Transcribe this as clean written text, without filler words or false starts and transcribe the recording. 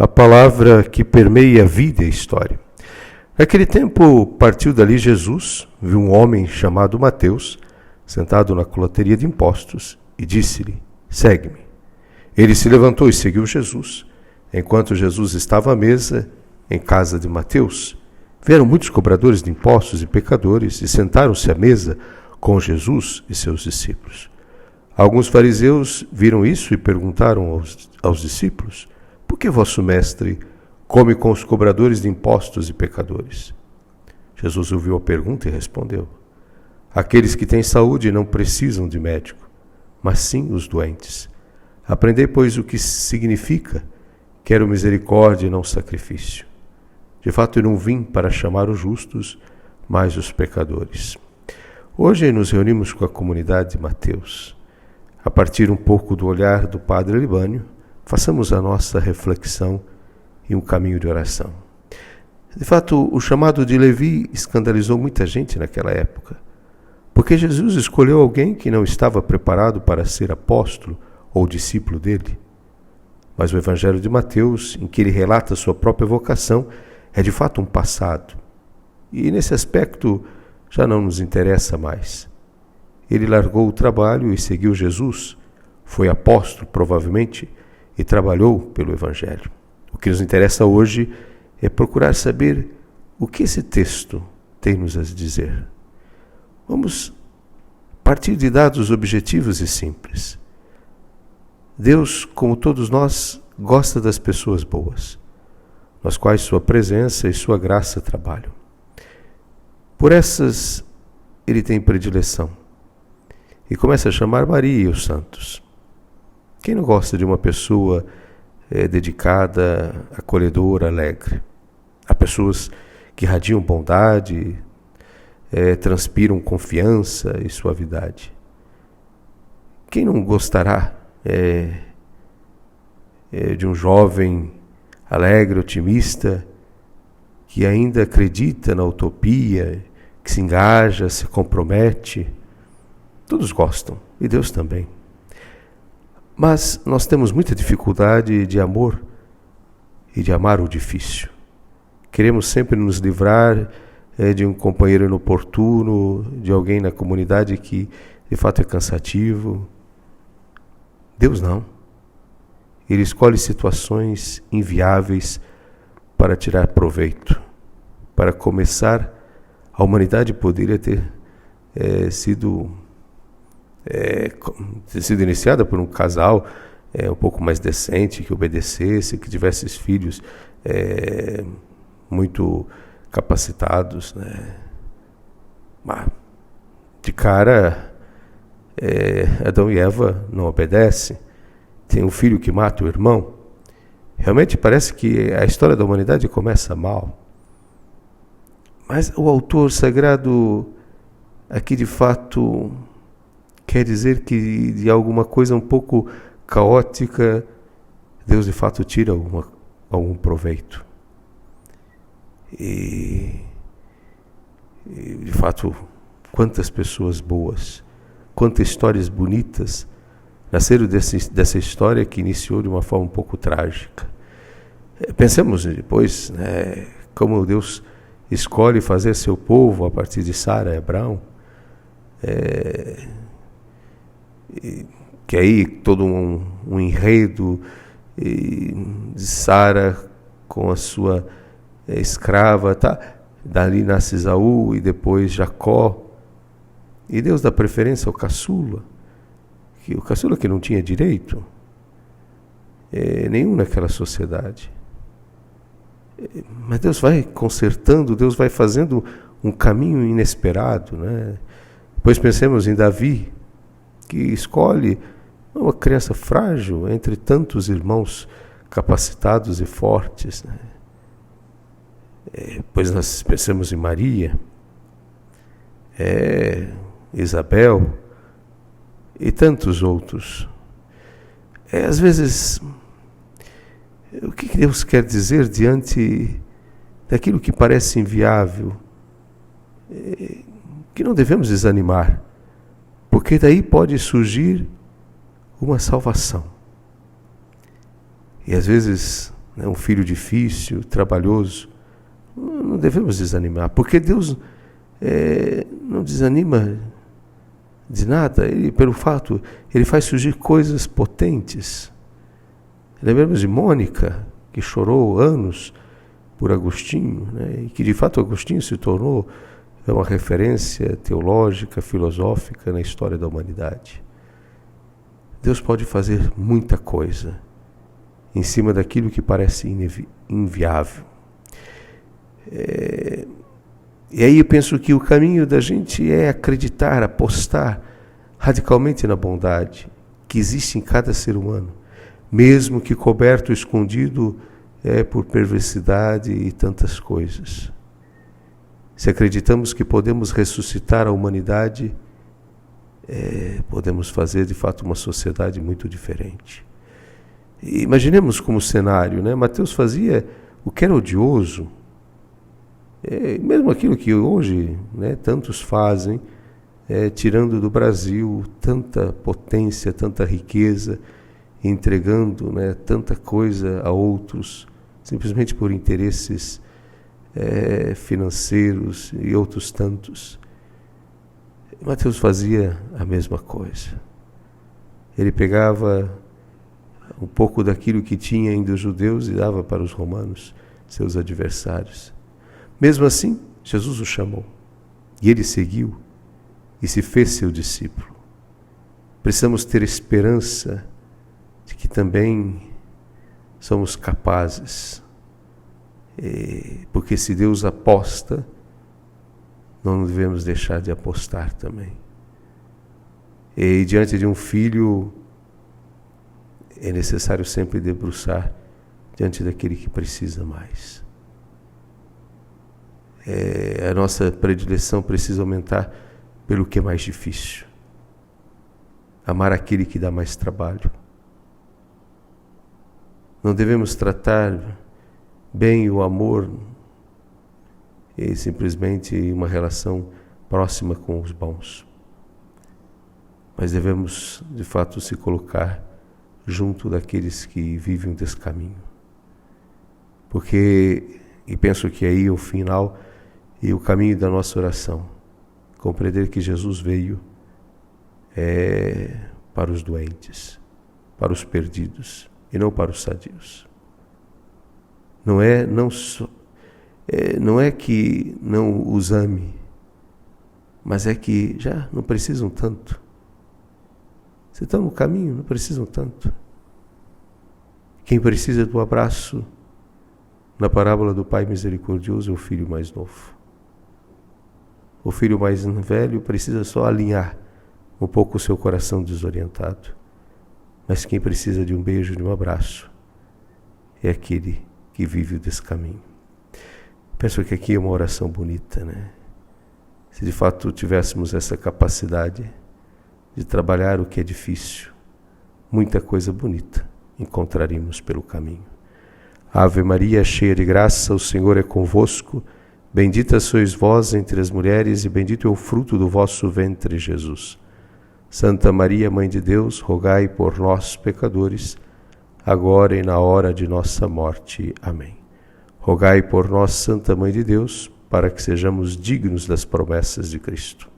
a palavra que permeia a vida e a história. Naquele tempo, partiu dali Jesus, viu um homem chamado Mateus, sentado na colateria de impostos, e disse-lhe: segue-me. Ele se levantou e seguiu Jesus. Enquanto Jesus estava à mesa, em casa de Mateus, vieram muitos cobradores de impostos e pecadores e sentaram-se à mesa com Jesus e seus discípulos. Alguns fariseus viram isso e perguntaram aos discípulos: por que vosso mestre come com os cobradores de impostos e pecadores? Jesus ouviu a pergunta e respondeu: aqueles que têm saúde não precisam de médico, mas sim os doentes. Aprendei, pois, o que significa: quero misericórdia e não sacrifício. De fato, eu não vim para chamar os justos, mas os pecadores. Hoje nos reunimos com a comunidade de Mateus. A partir um pouco do olhar do Padre Libânio, façamos a nossa reflexão e um caminho de oração. De fato, o chamado de Levi escandalizou muita gente naquela época, porque Jesus escolheu alguém que não estava preparado para ser apóstolo ou discípulo dele. Mas o Evangelho de Mateus, em que ele relata sua própria vocação, é de fato um passado. E nesse aspecto já não nos interessa mais. Ele largou o trabalho e seguiu Jesus, foi apóstolo provavelmente e trabalhou pelo Evangelho. O que nos interessa hoje é procurar saber o que esse texto tem-nos a dizer. Vamos partir de dados objetivos e simples. Deus, como todos nós, gosta das pessoas boas, nas quais sua presença e sua graça trabalham. Por essas, ele tem predileção e começa a chamar Maria e os santos. Quem não gosta de uma pessoa dedicada, acolhedora, alegre? Há pessoas que irradiam bondade, transpiram confiança e suavidade. Quem não gostará de um jovem alegre, otimista, que ainda acredita na utopia, que se engaja, se compromete? Todos gostam, e Deus também. Mas nós temos muita dificuldade de amor e de amar o difícil. Queremos sempre nos livrar de um companheiro inoportuno, de alguém na comunidade que de fato é cansativo. Deus não. Ele escolhe situações inviáveis para tirar proveito. Para começar, a humanidade poderia ter sido iniciada por um casal um pouco mais decente, que obedecesse, que tivesse filhos muito capacitados, né? Mas, de cara, Adão e Eva não obedecem. Tem um filho que mata o irmão. Realmente parece que a história da humanidade começa mal. Mas o autor sagrado aqui de fato quer dizer que de alguma coisa um pouco caótica, Deus de fato tira algum proveito. E de fato, quantas pessoas boas, quantas histórias bonitas nasceram dessa história que iniciou de uma forma um pouco trágica. Pensemos depois, né, como Deus escolhe fazer seu povo a partir de Sara e Abraão. Que aí todo um enredo de Sara com a sua escrava, tá? Dali nasce Esaú e depois Jacó. E Deus dá preferência ao caçula, o caçula que não tinha direito nenhum naquela sociedade. Mas Deus vai consertando, Deus vai fazendo um caminho inesperado, né? Depois pensemos em Davi, que escolhe uma criança frágil entre tantos irmãos capacitados e fortes, né? Depois nós pensamos em Maria, Isabel e tantos outros. Às vezes, o que Deus quer dizer diante daquilo que parece inviável? Que não devemos desanimar, porque daí pode surgir uma salvação. E às vezes, um filho difícil, trabalhoso, não devemos desanimar, porque Deus não desanima de nada. Ele, pelo fato, Ele faz surgir coisas potentes. Lembramos de Mônica, que chorou anos por Agostinho, né? E que de fato Agostinho se tornou uma referência teológica, filosófica na história da humanidade. Deus pode fazer muita coisa em cima daquilo que parece inviável. E aí eu penso que o caminho da gente é acreditar, apostar radicalmente na bondade que existe em cada ser humano, mesmo que coberto, escondido por perversidade e tantas coisas. Se acreditamos que podemos ressuscitar a humanidade, podemos fazer de fato uma sociedade muito diferente. E imaginemos como cenário, né? Mateus fazia o que era odioso, mesmo aquilo que hoje, né, tantos fazem, tirando do Brasil tanta potência, tanta riqueza, entregando, né, tanta coisa a outros, simplesmente por interesses financeiros e outros tantos. Mateus fazia a mesma coisa. Ele pegava um pouco daquilo que tinha ainda os judeus e dava para os romanos, seus adversários. Mesmo assim, Jesus o chamou e ele seguiu e se fez seu discípulo. Precisamos ter esperança de que também somos capazes, porque se Deus aposta, não devemos deixar de apostar também. E diante de um filho, é necessário sempre debruçar diante daquele que precisa mais. A nossa predileção precisa aumentar pelo que é mais difícil. Amar aquele que dá mais trabalho. Não devemos tratar bem o amor e simplesmente uma relação próxima com os bons. Mas devemos, de fato, se colocar junto daqueles que vivem um descaminho. Porque, e penso que aí o final e o caminho da nossa oração, compreender que Jesus veio para os doentes, para os perdidos e não para os sadios. Não é que não os ame, mas é que já não precisam tanto. Se estão no caminho, não precisam tanto. Quem precisa do abraço na parábola do Pai misericordioso é o filho mais novo. O filho mais velho precisa só alinhar um pouco o seu coração desorientado. Mas quem precisa de um beijo, de um abraço, é aquele que vive o descaminho. Penso que aqui é uma oração bonita, né? Se de fato tivéssemos essa capacidade de trabalhar o que é difícil, muita coisa bonita encontraríamos pelo caminho. Ave Maria, cheia de graça, o Senhor é convosco. Bendita sois vós entre as mulheres e bendito é o fruto do vosso ventre, Jesus. Santa Maria, Mãe de Deus, rogai por nós, pecadores, agora e na hora de nossa morte. Amém. Rogai por nós, Santa Mãe de Deus, para que sejamos dignos das promessas de Cristo.